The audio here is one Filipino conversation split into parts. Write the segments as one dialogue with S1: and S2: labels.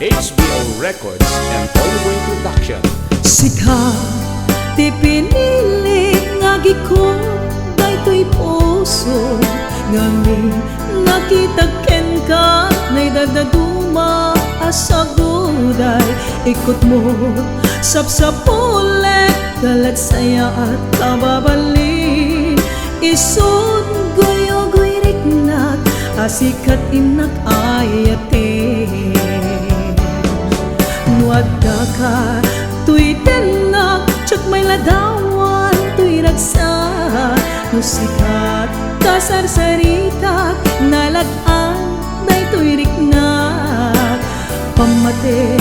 S1: HBO Records and Oliver Production.
S2: Sikha ti pinili nga giko daytoy puso ngani nakitagken ka nay dadaduma asaguday ikot mo sapsapule galag saya at kababali isud goyo-goy riknak asikat inak ayate nuadda ka tuy tenak cak may ladawan tuy ragsa musikat kasar saritak nalag-an day tuy riknak pamate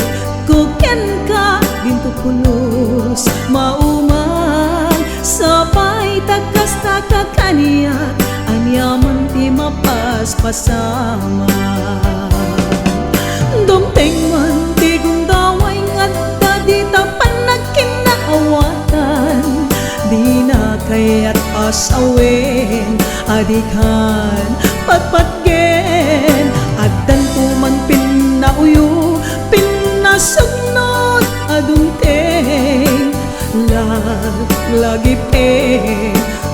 S2: kuken ka bintu pulos maumang sapay takas takakaniyak anyaman ti mapaspasama dumteng man ti gundaway ngadda di tapan nagkinaawatan di na kaya't asawin adikan patpatgen addan tuman pinnauyo pinnasugnot adungteng lagi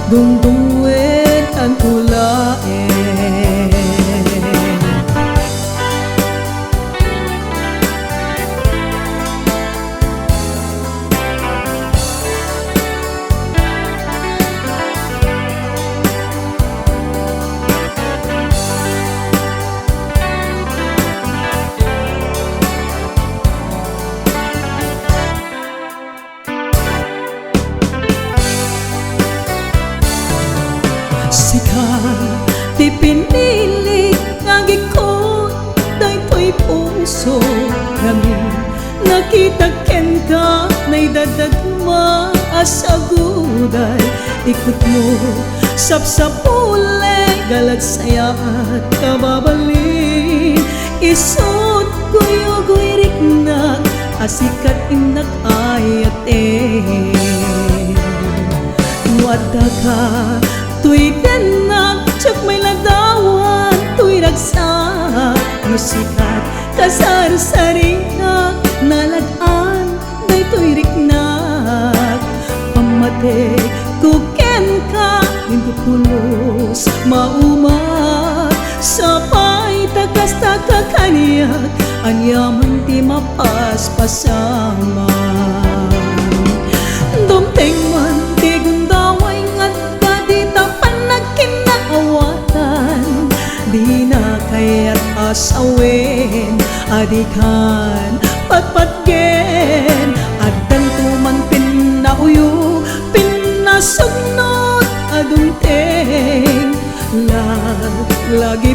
S2: dungdungwen ang tulaen. Sikha ti pinili nga giko daytoy puso kami nakitagken ka nay dadagma asaguday ikot mo sapsapule galag saya at kababali isod goyo-goy riknak asikat inak ayate nuadda ka tuy tenak cak may ladawan tuy ragsa musikat kasar sarinak nalag-an day tuy riknak pamate kuken ka hindi pulos maumat sapay takas takakaniyak anyaman ti mapaspasama dumteng man ti gundaway ngadda di tapan nagkinaawatan di na kaya't asawin adikan patpatgen addan tuman pinnauyo pinnasugnot adungteng lagi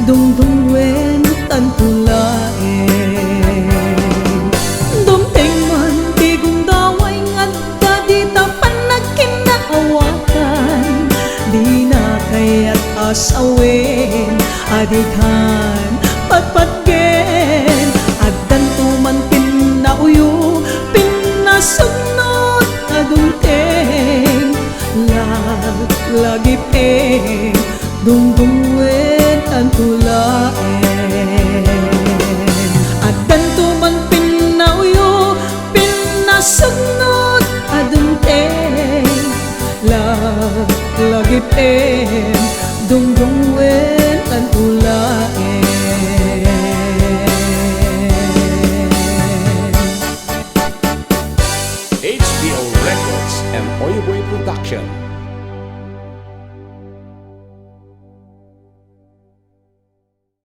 S2: dungdungwen tantulaen dumteng man ti gundaway ngadda di tapan nagkinaawatan di na kaya't asawin adikan patpatgen addan tuman pinnauyo pinnasugnot adungteng lagi dungdungwen ang tulaen addan tuman pinnauyo pinnasugnot adungteng lagi dungdungwen ang tulaen.
S1: HBO Records and Oliver Production.